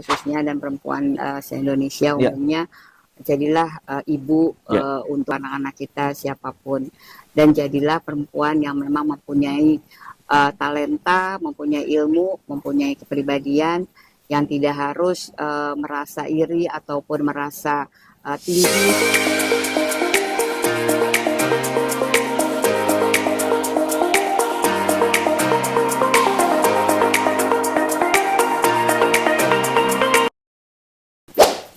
khususnya dan perempuan se-Indonesia umumnya. Jadilah ibu untuk anak-anak kita siapapun, dan jadilah perempuan yang memang mempunyai talenta, mempunyai ilmu, mempunyai kepribadian yang tidak harus merasa iri ataupun merasa tinggi.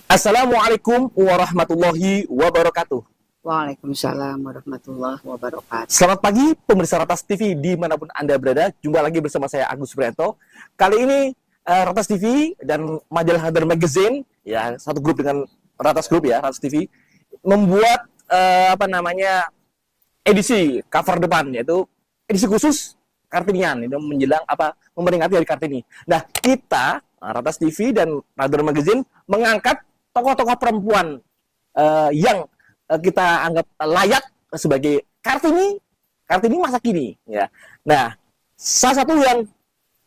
Assalamualaikum warahmatullahi wabarakatuh. Waalaikumsalam warahmatullahi wabarakatuh. Selamat pagi pemirsa Ratas TV dimanapun Anda berada. Jumpa lagi bersama saya Agus Supriyanto. Kali ini Ratas TV dan majalah Hadar Magazine, ya satu grup dengan Ratas Group ya, Ratas TV, membuat edisi cover depan, yaitu edisi khusus Kartinian, itu menjelang memperingati Hari Kartini. Nah, kita Ratas TV dan Hadar Magazine mengangkat tokoh-tokoh perempuan yang kita anggap layak sebagai Kartini masa kini. Ya. Nah, salah satu yang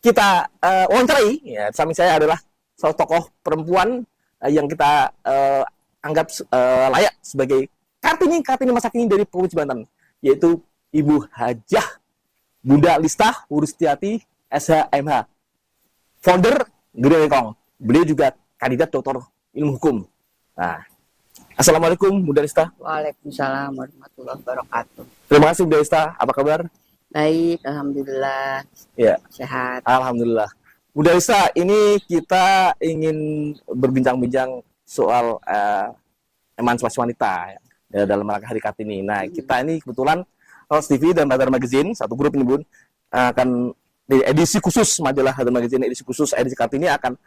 kita wawancarai, ya, samping saya adalah salah tokoh perempuan yang kita anggap layak sebagai Kartini masa kini dari Provinsi Banten, yaitu Ibu Hajah Bunda Lista Wuristiati SHMH, founder Gede Lekong. Beliau juga kandidat doktor ilmu hukum. Nah, Assalamualaikum Bunda Lista. Waalaikumsalam warahmatullahi wabarakatuh. Terima kasih Bunda Lista. Apa kabar? Baik, alhamdulillah. Ya. Sehat. Alhamdulillah. Bunda Lista, ini kita ingin berbincang-bincang soal emansipasi wanita ya, dalam rangka Hari Kartini. Nah, kita ini kebetulan Ratas TV dan Hadar Magazine, satu grup ini Bun, akan di edisi khusus majalah Hadar Magazine, edisi khusus edisi Kartini akan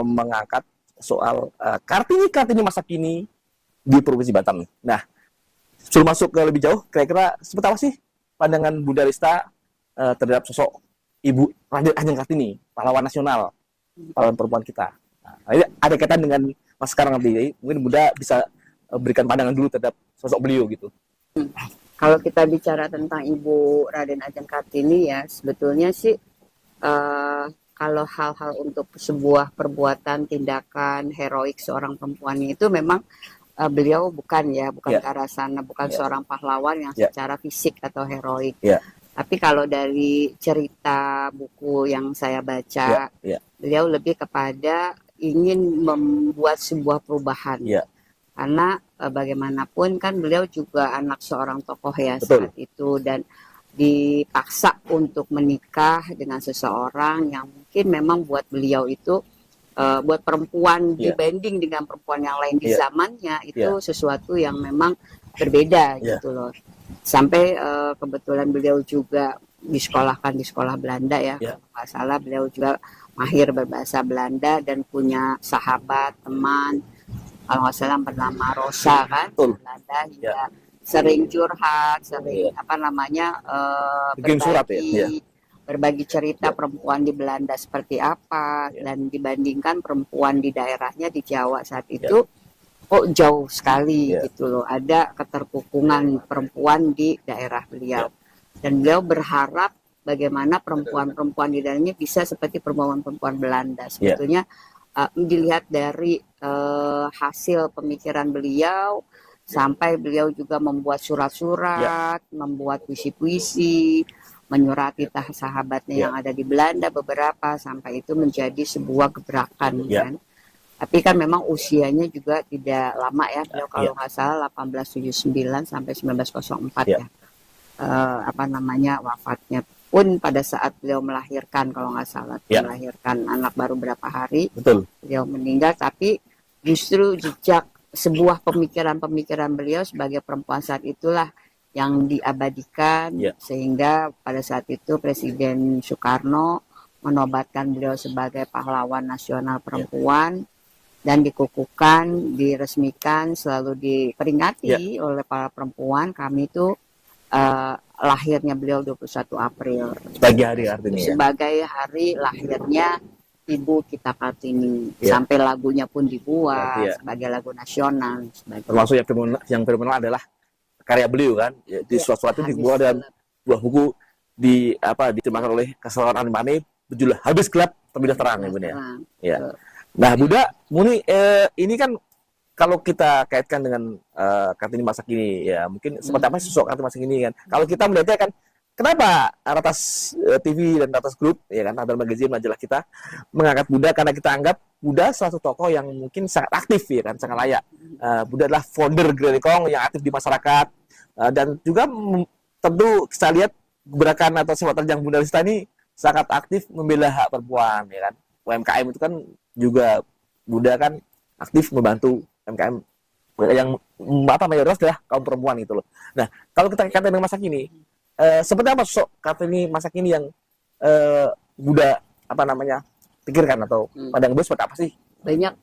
mengangkat soal Kartini masa kini di Provinsi Banten. Nah, sebelum masuk ke lebih jauh, kira-kira seperti apa sih pandangan Bunda Lista terhadap sosok Ibu Raden Ajeng Kartini, pahlawan nasional, pahlawan perempuan kita. Nah, ini ada kaitan dengan mas sekarang nanti. Jadi, mungkin Bunda bisa berikan pandangan dulu terhadap sosok beliau gitu. Kalau kita bicara tentang Ibu Raden Ajeng Kartini ya, sebetulnya sih kalau hal-hal untuk sebuah perbuatan, tindakan heroik seorang perempuan itu memang beliau bukan ke arah sana, bukan seorang pahlawan yang secara fisik atau heroik. Tapi kalau dari cerita buku yang saya baca, beliau lebih kepada ingin membuat sebuah perubahan. Karena bagaimanapun kan beliau juga anak seorang tokoh ya saat itu, dan dipaksa untuk menikah dengan seseorang yang mungkin memang buat beliau itu buat perempuan dibanding dengan perempuan yang lain di zamannya itu sesuatu yang memang berbeda gitu loh. Sampai kebetulan beliau juga disekolahkan di sekolah Belanda ya, kalau nggak salah beliau juga mahir berbahasa Belanda dan punya sahabat teman kalau nggak salah bernama Rosa kan, Belanda, hingga sering curhat, sering berbagi cerita perempuan di Belanda seperti apa, dan dibandingkan perempuan di daerahnya di Jawa saat itu kok jauh sekali gitu loh, ada keterpukungan perempuan di daerah beliau, dan beliau berharap bagaimana perempuan-perempuan di daerahnya bisa seperti perempuan-perempuan Belanda. Sebetulnya dilihat dari hasil pemikiran beliau, sampai beliau juga membuat surat-surat, membuat puisi-puisi, menyurati sahabatnya yang ada di Belanda beberapa, sampai itu menjadi sebuah gebrakan kan. Tapi kan memang usianya juga tidak lama ya, beliau kalau nggak salah 1879 sampai 1904 wafatnya. Pun pada saat beliau melahirkan kalau nggak salah, melahirkan anak baru berapa hari, beliau meninggal. Tapi justru jejak sebuah pemikiran beliau sebagai perempuan saat itulah yang diabadikan, sehingga pada saat itu Presiden Soekarno menobatkan beliau sebagai pahlawan nasional perempuan, dan dikukuhkan, diresmikan, selalu diperingati oleh para perempuan. Kami itu lahirnya beliau 21 April sebagai hari Kartini, sebagai hari lahirnya Ibu kita Kartini, sampai lagunya pun dibuat sebagai lagu nasional. Termasuk yang fenomenal adalah karya beliau kan, di suatu dibuat dalam buah buku diterjemahkan oleh Keselamatan Mane, berjudul Habis Gelap Terbitlah Terang ya Bun ya. Nah, Buddha, Muni, ini kan kalau kita kaitkan dengan Kartini masa kini, ya mungkin seperti apa sosok Kartini masa kini kan? Kalau kita melihatnya kan, kenapa Ratas TV dan Ratas Group, ya kan, Radar Magazine, majalah kita mengangkat Buddha karena kita anggap Buddha salah satu tokoh yang mungkin sangat aktif, ya kan, sangat layak. Buddha adalah founder Grelekong yang aktif di masyarakat, dan juga tentu kita lihat gerakan atau sepak terjang Bunda Lista ini sangat aktif membela hak perempuan, ya kan. UMKM itu kan juga Buddha kan aktif membantu UMKM yang mayoritas adalah kaum perempuan gitu loh. Nah, kalau kita kaitkan dengan masa kini, seperti apa sosok Kartini masa kini yang Buddha pikirkan atau pandang Buddha seperti apa sih?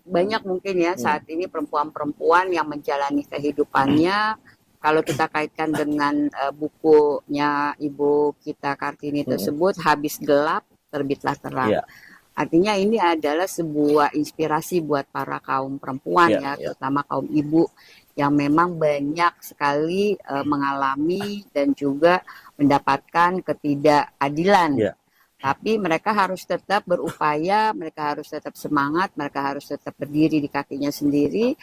Banyak mungkin ya saat ini perempuan-perempuan yang menjalani kehidupannya. Kalau kita kaitkan dengan bukunya Ibu kita Kartini tersebut, Habis Gelap Terbitlah Terang. Yeah. Artinya ini adalah sebuah inspirasi buat para kaum perempuan terutama kaum ibu yang memang banyak sekali mengalami dan juga mendapatkan ketidakadilan. Yeah. Tapi mereka harus tetap berupaya, mereka harus tetap semangat, mereka harus tetap berdiri di kakinya sendiri.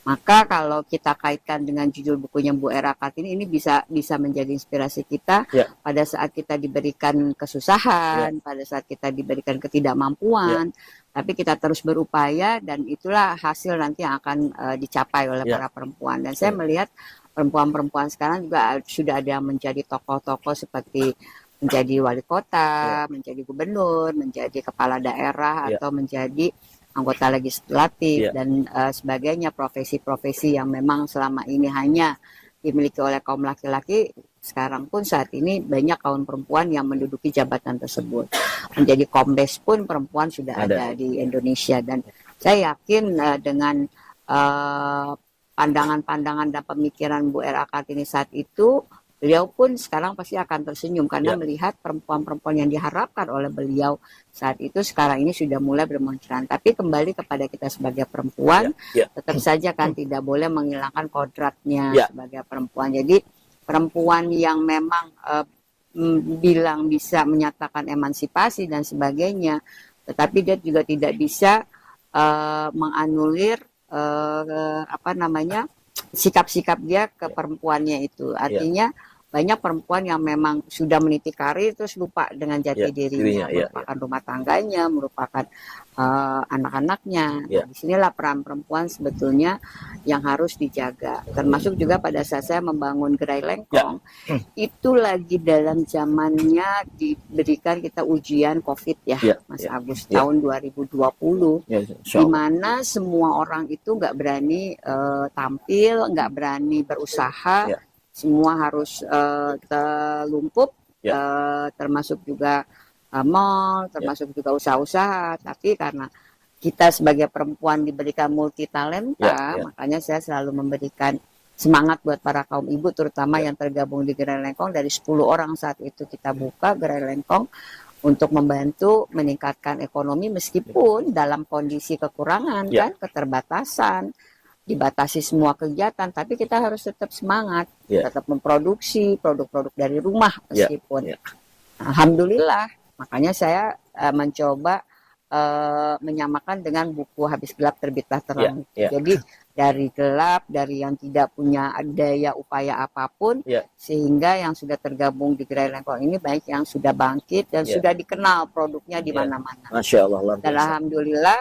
Maka kalau kita kaitkan dengan judul bukunya Bu Era Kartini, ini bisa menjadi inspirasi kita pada saat kita diberikan kesusahan, pada saat kita diberikan ketidakmampuan, tapi kita terus berupaya dan itulah hasil nanti yang akan dicapai oleh para perempuan. Dan saya melihat perempuan-perempuan sekarang juga sudah ada yang menjadi tokoh-tokoh seperti menjadi wali kota, menjadi gubernur, menjadi kepala daerah atau menjadi anggota legislatif dan sebagainya, profesi-profesi yang memang selama ini hanya dimiliki oleh kaum laki-laki, sekarang pun saat ini banyak kaum perempuan yang menduduki jabatan tersebut. Menjadi kombes pun perempuan sudah ada di Indonesia dan saya yakin dengan pandangan-pandangan dan pemikiran Bu Era Kartini saat itu, beliau pun sekarang pasti akan tersenyum karena melihat perempuan-perempuan yang diharapkan oleh beliau saat itu sekarang ini sudah mulai bermunculan. Tapi kembali kepada kita sebagai perempuan, tetap saja kan tidak boleh menghilangkan kodratnya sebagai perempuan. Jadi perempuan yang memang bilang bisa menyatakan emansipasi dan sebagainya, tetapi dia juga tidak bisa menganulir sikap-sikap dia ke perempuannya itu. Artinya banyak perempuan yang memang sudah meniti karir terus lupa dengan jati dirinya, merupakan rumah tangganya, merupakan anak-anaknya. Nah, disinilah peran perempuan sebetulnya yang harus dijaga. Termasuk juga pada saat saya membangun Gerai Lengkong, itu lagi dalam zamannya diberikan kita ujian COVID Mas Agus, tahun 2020, di mana semua orang itu nggak berani tampil, nggak berani berusaha. Semua harus terlumpuh, termasuk juga mall, termasuk juga usaha-usaha. Tapi karena kita sebagai perempuan diberikan multi talenta, makanya saya selalu memberikan semangat buat para kaum ibu, terutama yang tergabung di Gerai Lengkong. Dari 10 orang saat itu kita buka Gerai Lengkong untuk membantu meningkatkan ekonomi meskipun dalam kondisi kekurangan, kan, keterbatasan. Dibatasi semua kegiatan, tapi kita harus tetap semangat, tetap memproduksi produk-produk dari rumah meskipun. Alhamdulillah, makanya saya mencoba menyamakan dengan buku Habis Gelap Terbitlah Terang. Jadi dari gelap, dari yang tidak punya daya upaya apapun, sehingga yang sudah tergabung di Gerai Lengkong ini banyak yang sudah bangkit dan sudah dikenal produknya di mana-mana. Masya Allah. Dan alhamdulillah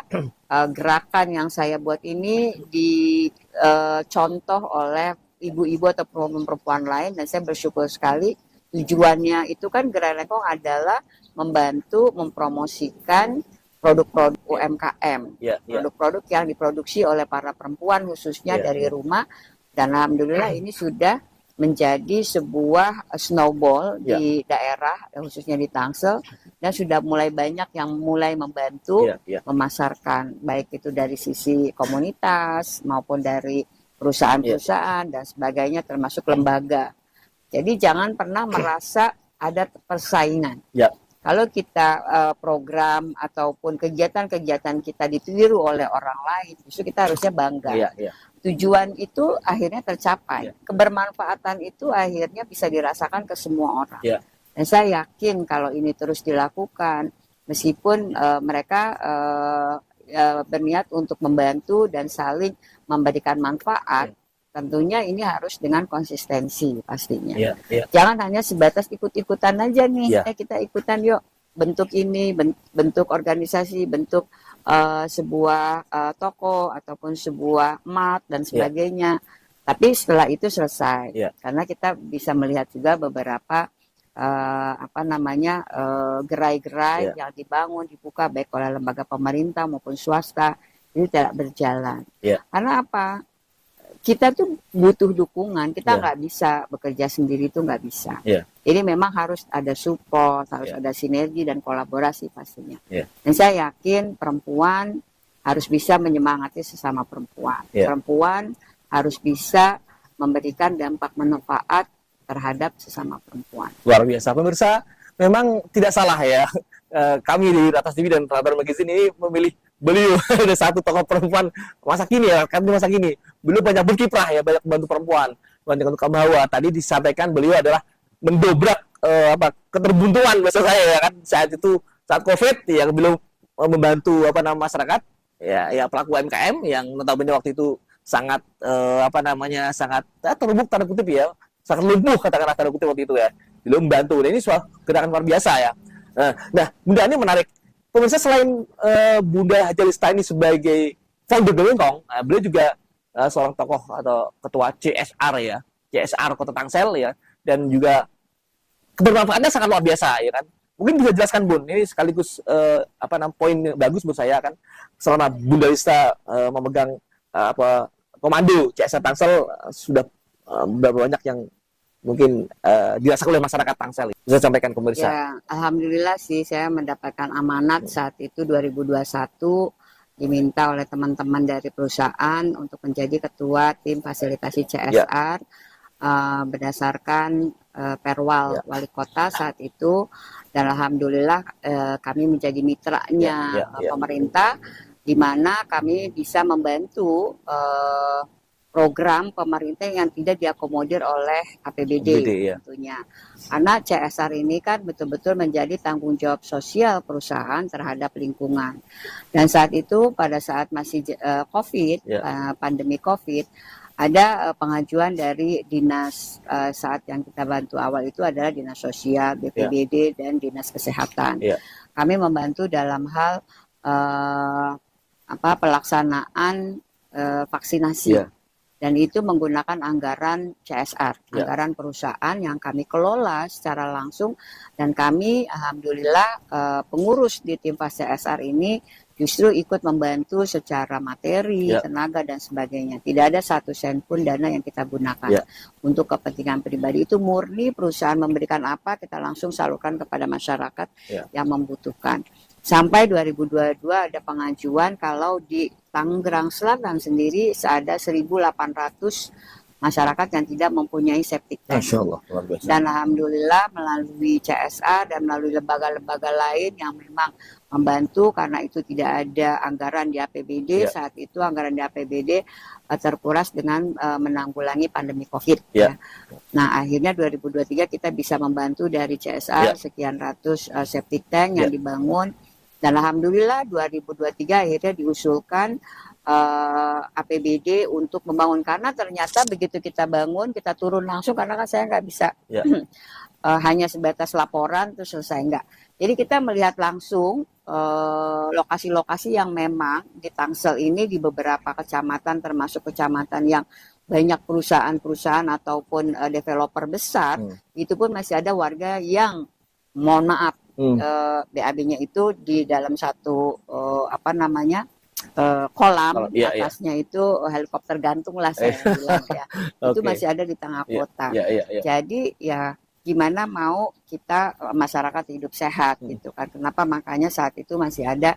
gerakan yang saya buat ini dicontoh oleh ibu-ibu atau perempuan lain dan saya bersyukur sekali. Tujuannya itu kan Gerai Lengkong adalah membantu mempromosikan produk-produk UMKM, produk-produk yang diproduksi oleh para perempuan khususnya dari rumah, dan alhamdulillah ini sudah menjadi sebuah snowball di daerah khususnya di Tangsel dan sudah mulai banyak yang mulai membantu memasarkan baik itu dari sisi komunitas maupun dari perusahaan-perusahaan dan sebagainya termasuk lembaga. Jadi jangan pernah merasa ada persaingan. Kalau kita program ataupun kegiatan-kegiatan kita ditiru oleh orang lain, justru kita harusnya bangga. Tujuan itu akhirnya tercapai. Kebermanfaatan itu akhirnya bisa dirasakan ke semua orang. Dan saya yakin kalau ini terus dilakukan, meskipun mereka berniat untuk membantu dan saling memberikan manfaat, tentunya ini harus dengan konsistensi pastinya. Jangan hanya sebatas ikut-ikutan aja nih, kita ikutan yuk, bentuk ini, bentuk organisasi, bentuk sebuah toko ataupun sebuah mat dan sebagainya. Tapi setelah itu selesai, karena kita bisa melihat juga beberapa gerai-gerai yang dibangun, dibuka baik oleh lembaga pemerintah maupun swasta, ini tidak berjalan. Karena apa? Kita tuh butuh dukungan, kita nggak bisa bekerja sendiri, itu nggak bisa. Jadi memang harus ada support, harus ada sinergi dan kolaborasi pastinya. Dan saya yakin perempuan harus bisa menyemangati sesama perempuan. Perempuan harus bisa memberikan dampak manfaat terhadap sesama perempuan. Luar biasa. Pemirsa, memang tidak salah ya. Kami di Ratas TV dan Radar Magazine ini memilih beliau ada satu tokoh perempuan masa kini ya, kan masa kini. Beliau banyak berkiprah ya, banyak membantu perempuan, banyak untuk kaum hawa. Tadi disampaikan beliau adalah mendobrak keterbuntuan bahasa saya ya kan saat itu, saat Covid ya, beliau membantu masyarakat ya pelaku UMKM yang notabene waktu itu sangat sangat terubuk tanda kutip ya, sangat lumpuh katakanlah tanda kutip waktu itu ya. Beliau membantu. Dan ini suatu gerakan luar biasa ya. Nah, Bunda ini menarik. Pemirsa, selain Bunda Haja Lista ini sebagai founder Belengkong, beliau juga seorang tokoh atau ketua CSR ya, CSR Kota Tangsel ya, dan juga kebermanfaatannya sangat luar biasa ya kan. Mungkin bisa jelaskan Bun, ini sekaligus poin bagus buat saya kan, selama Bunda Lista memegang komando CSR Tangsel sudah berapa banyak yang mungkin dirasakan oleh masyarakat Tangsel. Bisa sampaikan ke pemirsa. Ya, alhamdulillah sih saya mendapatkan amanat saat itu 2021, diminta oleh teman-teman dari perusahaan untuk menjadi ketua tim fasilitasi CSR berdasarkan perwal wali kota saat itu, dan alhamdulillah kami menjadi mitranya pemerintah, di mana kami bisa membantu program pemerintah yang tidak diakomodir oleh APBD tentunya. Karena CSR ini kan betul-betul menjadi tanggung jawab sosial perusahaan terhadap lingkungan. Dan saat itu pada saat masih COVID, pandemi COVID, ada pengajuan dari dinas saat yang kita bantu awal itu adalah Dinas Sosial, BPBD, dan Dinas Kesehatan. Kami membantu dalam hal pelaksanaan vaksinasi. Dan itu menggunakan anggaran CSR, anggaran perusahaan yang kami kelola secara langsung, dan kami alhamdulillah pengurus di tim CSR ini justru ikut membantu secara materi, tenaga dan sebagainya. Tidak ada satu sen pun dana yang kita gunakan untuk kepentingan pribadi. Itu murni perusahaan memberikan apa, kita langsung salurkan kepada masyarakat yang membutuhkan. Sampai 2022 ada pengajuan kalau di Tangerang Selatan sendiri ada 1.800 masyarakat yang tidak mempunyai septic tank. Masya Allah, luar biasa. Dan alhamdulillah melalui CSR dan melalui lembaga-lembaga lain yang memang membantu, karena itu tidak ada anggaran di APBD. Saat itu anggaran di APBD terkuras dengan menanggulangi pandemi COVID. Nah, akhirnya 2023 kita bisa membantu dari CSR sekian ratus septic tank yang dibangun. Dan alhamdulillah 2023 akhirnya diusulkan APBD untuk membangun, karena ternyata begitu kita bangun, kita turun langsung, karena kan saya nggak bisa hanya sebatas laporan terus selesai, enggak. Jadi kita melihat langsung lokasi-lokasi yang memang di Tangsel ini, di beberapa kecamatan, termasuk kecamatan yang banyak perusahaan-perusahaan ataupun developer besar, itu pun masih ada warga yang, mohon maaf, BAB-nya itu di dalam satu kolam, atasnya itu helikopter gantung lah saya bilang ya. Itu masih ada di tengah kota. Jadi ya gimana mau kita masyarakat hidup sehat gitu kan. Kenapa makanya saat itu masih ada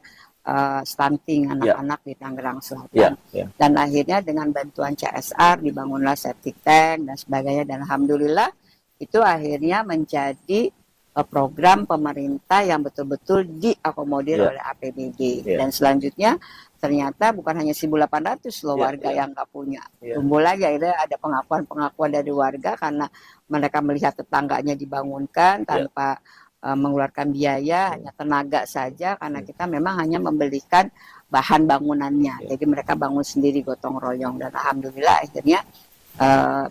stunting anak-anak di Tangerang Selatan. Dan akhirnya dengan bantuan CSR dibangunlah septic tank dan sebagainya, dan alhamdulillah itu akhirnya menjadi program pemerintah yang betul-betul diakomodir oleh APBD. Dan selanjutnya ternyata bukan hanya 1.800 loh warga yang nggak punya. Tumbuh lagi, akhirnya ada pengakuan-pengakuan dari warga karena mereka melihat tetangganya dibangunkan tanpa mengeluarkan biaya, hanya tenaga saja karena kita memang hanya membelikan bahan bangunannya. Jadi mereka bangun sendiri gotong royong dan alhamdulillah akhirnya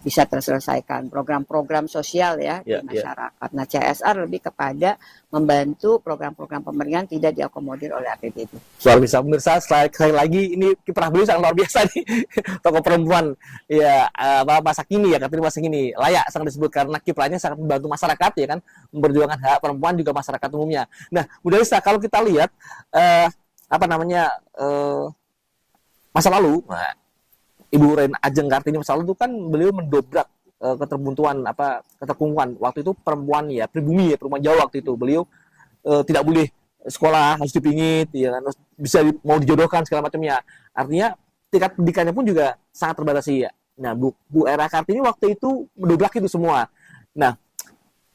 bisa terselesaikan program-program sosial ya di masyarakat. Nah, CSR lebih kepada membantu program-program pemerintahan tidak diakomodir oleh APBD. Luar biasa pemirsa, sekali lagi ini kiprah beliau sangat luar biasa nih. Tokoh perempuan ya masa kini ya, Kartini masa kini layak sangat disebut karena kiprahnya sangat membantu masyarakat ya kan, memperjuangkan hak perempuan juga masyarakat umumnya. Nah, Bu Dalisa, kalau kita lihat masa lalu, Ibu Ren Ajeng Kartini masa lalu itu kan beliau mendobrak keterbuntuan keterkungkungan waktu itu perempuan ya pribumi ya, perempuan Jawa waktu itu beliau tidak boleh sekolah, harus dipingit ya kan, bisa mau dijodohkan segala macamnya, artinya tingkat pendidikannya pun juga sangat terbatasi ya. Nah, Bu Era Kartini waktu itu mendobrak itu semua. Nah,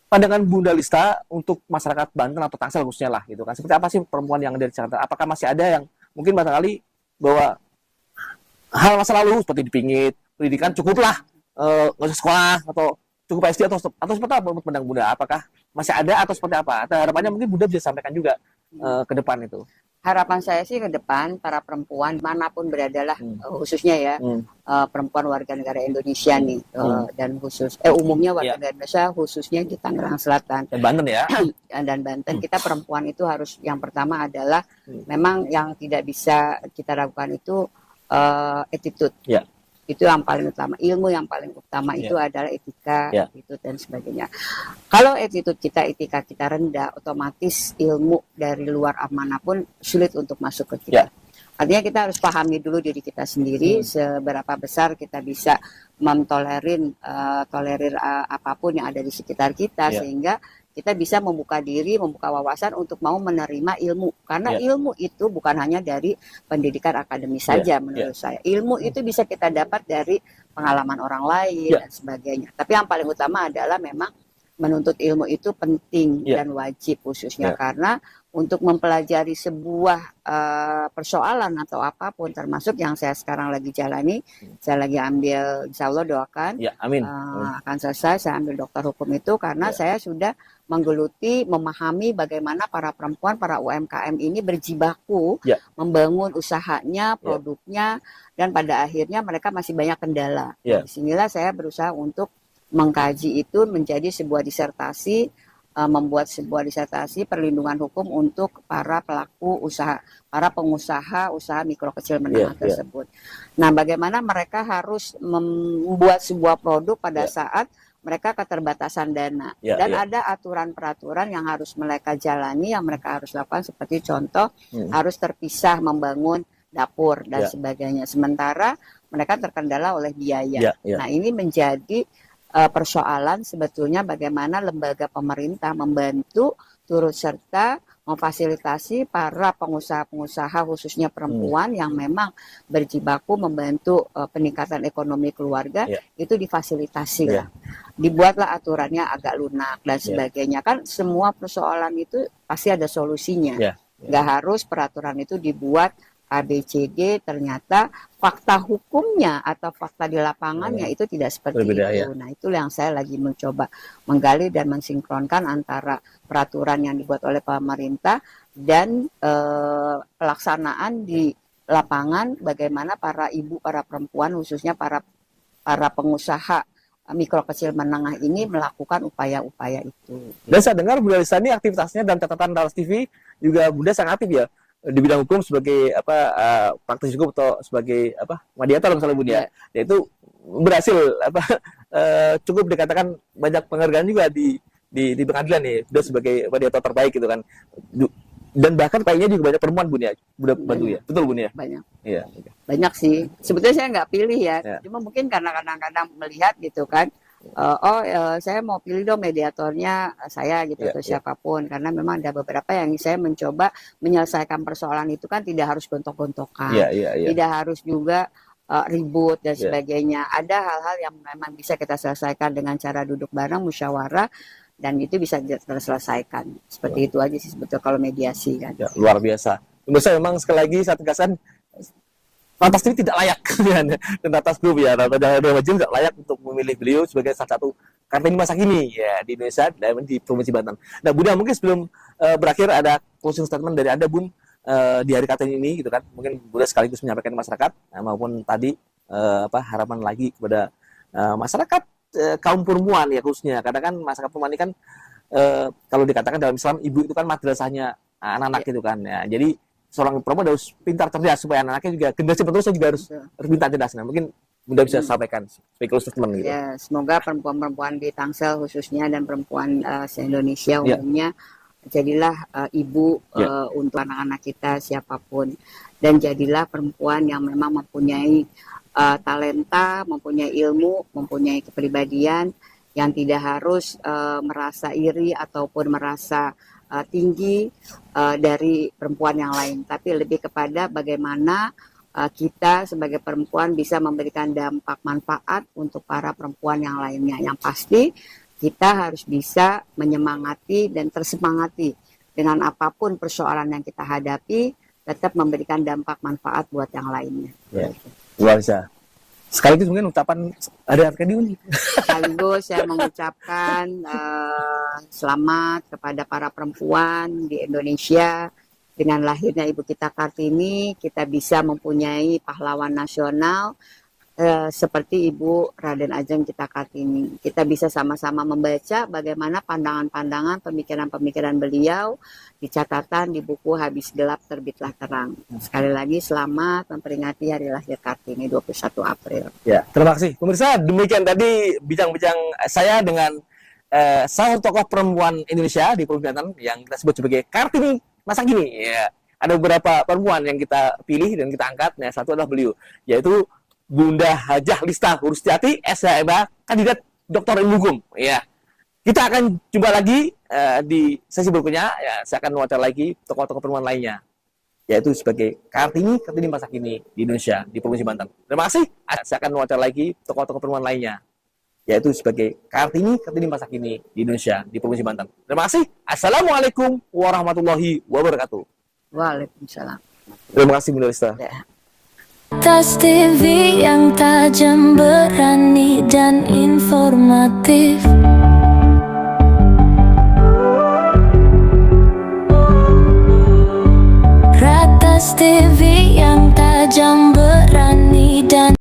pandangan Bunda Lista untuk masyarakat Banten atau Tangsel khususnya lah gitu kan, seperti apa sih perempuan yang ada di Jakarta? Apakah masih ada yang mungkin barangkali bahwa hal masa lalu seperti dipingit, pendidikan cukuplah, nggak usah sekolah atau cukup SD atau seperti apa menurut pandang Bunda? Apakah masih ada atau seperti apa? Atau harapannya mungkin Bunda bisa sampaikan juga ke depan itu. Harapan saya sih ke depan para perempuan manapun beradalah, khususnya ya perempuan warga negara Indonesia nih, dan umumnya warga negara Indonesia khususnya di Tangerang Selatan dan Banten ya. Dan Banten, kita perempuan itu harus yang pertama adalah memang yang tidak bisa kita lakukan itu attitude. Itu yang paling utama, ilmu yang paling utama itu adalah etika, attitude dan sebagainya. Kalau attitude kita, etika kita rendah, otomatis ilmu dari luar manapun sulit untuk masuk ke kita. Artinya kita harus pahami dulu diri kita sendiri, seberapa besar kita bisa tolerir apapun yang ada di sekitar kita, sehingga kita bisa membuka diri, membuka wawasan untuk mau menerima ilmu. Karena ilmu itu bukan hanya dari pendidikan akademis saja menurut saya. Ilmu itu bisa kita dapat dari pengalaman orang lain dan sebagainya. Tapi yang paling utama adalah memang menuntut ilmu itu penting dan wajib khususnya karena untuk mempelajari sebuah persoalan atau apapun, termasuk yang saya sekarang lagi jalani, saya lagi ambil, insya Allah doakan, akan selesai, saya ambil dokter hukum itu karena saya sudah menggeluti, memahami bagaimana para perempuan, para UMKM ini berjibaku membangun usahanya, produknya, dan pada akhirnya mereka masih banyak kendala. Disinilah saya berusaha untuk mengkaji itu menjadi sebuah disertasi, membuat sebuah disertasi perlindungan hukum untuk para pelaku usaha, para pengusaha usaha mikro kecil menengah tersebut. Nah, bagaimana mereka harus membuat sebuah produk pada saat mereka keterbatasan dana dan ada aturan-peraturan yang harus mereka jalani, yang mereka harus lakukan, seperti contoh harus terpisah membangun dapur dan sebagainya. Sementara mereka terkendala oleh biaya. Nah, ini menjadi persoalan sebetulnya bagaimana lembaga pemerintah membantu turut serta memfasilitasi para pengusaha-pengusaha khususnya perempuan yang memang berjibaku membantu peningkatan ekonomi keluarga, itu difasilitasi lah. Dibuatlah aturannya agak lunak dan sebagainya. Kan semua persoalan itu pasti ada solusinya. Nggak harus peraturan itu dibuat ABCD, ternyata fakta hukumnya atau fakta di lapangannya itu tidak seperti itu. Nah, itu yang saya lagi mencoba menggali dan mensinkronkan antara peraturan yang dibuat oleh pemerintah dan pelaksanaan di lapangan, bagaimana para ibu, para perempuan, khususnya para pengusaha mikro kecil menengah ini melakukan upaya-upaya itu. Dan saya dengar Bunda Lista ini aktivitasnya dan catatan Trans TV juga Bunda sangat aktif ya di bidang hukum sebagai praktisi hukum atau sebagai mediator misalnya Bunda ya. Yaitu berhasil cukup dikatakan banyak penghargaan juga di pengadilan nih, Bunda sebagai mediator terbaik gitu kan. Dan bahkan kayaknya juga banyak perempuan Bunda bantu ya. Betul Bunda ya? Banyak. Iya. Banyak sih. Sebetulnya saya nggak pilih ya. Cuma mungkin karena kadang-kadang melihat gitu kan. Saya mau pilih dong mediatornya saya gitu atau siapapun, karena memang ada beberapa yang saya mencoba menyelesaikan persoalan itu kan tidak harus gontok-gontokan, tidak harus juga ribut dan sebagainya. Ada hal-hal yang memang bisa kita selesaikan dengan cara duduk bareng, musyawarah, dan itu bisa terselesaikan. Seperti itu aja sih sebetulnya kalau mediasi kan. Luar biasa. Pemirsa, memang sekali lagi saya tegaskan Ratas TV tidak layak dan Ratas Group ya, Radar Magazine tidak layak untuk memilih beliau sebagai salah satu Kartini masa kini ya di Indonesia dan di Provinsi Banten. Nah Bunda, mungkin sebelum berakhir ada closing statement dari Anda Bun di hari Kartini ini gitu kan, mungkin Bunda sekaligus menyampaikan ke masyarakat maupun tadi harapan lagi kepada masyarakat kaum perempuan ya khususnya, karena kan masyarakat perempuan ini kan kalau dikatakan dalam Islam ibu itu kan madrasahnya anak-anak gitu kan ya, jadi seorang perempuan harus pintar cerdas supaya anak-anaknya juga generasi penerusnya juga harus pintar cerdas. Nah mungkin Bunda bisa sampaikan sebagai statement gitu. Ya, semoga perempuan-perempuan di Tangsel khususnya dan perempuan se-Indonesia umumnya jadilah ibu untuk anak-anak kita siapapun, dan jadilah perempuan yang memang mempunyai talenta, mempunyai ilmu, mempunyai kepribadian yang tidak harus merasa iri ataupun merasa tinggi dari perempuan yang lain, tapi lebih kepada bagaimana kita sebagai perempuan bisa memberikan dampak manfaat untuk para perempuan yang lainnya. Yang pasti kita harus bisa menyemangati dan tersemangati dengan apapun persoalan yang kita hadapi, tetap memberikan dampak manfaat buat yang lainnya. Ya, luar biasa. Sekaligus mungkin ucapan ada Kartini. Sekaligus saya mengucapkan selamat kepada para perempuan di Indonesia. Dengan lahirnya Ibu kita Kartini, kita bisa mempunyai pahlawan nasional seperti Ibu Raden Ajeng kita Kartini. Kita bisa sama-sama membaca bagaimana pandangan-pandangan, pemikiran-pemikiran beliau di catatan di buku Habis Gelap Terbitlah Terang. Sekali lagi selamat memperingati hari lahir Kartini 21 April. Ya, terima kasih. Pemirsa, demikian tadi bincang-bincang saya dengan salah satu tokoh perempuan Indonesia di Provinsi Banten yang kita sebut sebagai Kartini masa kini. Ya, ada beberapa perempuan yang kita pilih dan kita angkat. Nah, satu adalah beliau, yaitu Bunda Hajah Lista Hurstiati, SHMA, kandidat Doktor Ilmu Hukum. Ya, kita akan jumpa lagi di sesi berikutnya. Ya, saya akan mewakili lagi tokoh-tokoh perempuan lainnya, yaitu sebagai Kartini masa kini di Indonesia di Provinsi Banten. Terima kasih. Saya akan mewakili lagi tokoh-tokoh perempuan lainnya, yaitu sebagai Kartini masa kini di Indonesia di Provinsi Banten. Terima kasih. Assalamualaikum warahmatullahi wabarakatuh. Waalaikumsalam. Terima kasih Bunda Lista. Ya. Tas TV yang tajam, berani dan informatif. Ratas TV yang tajam, berani dan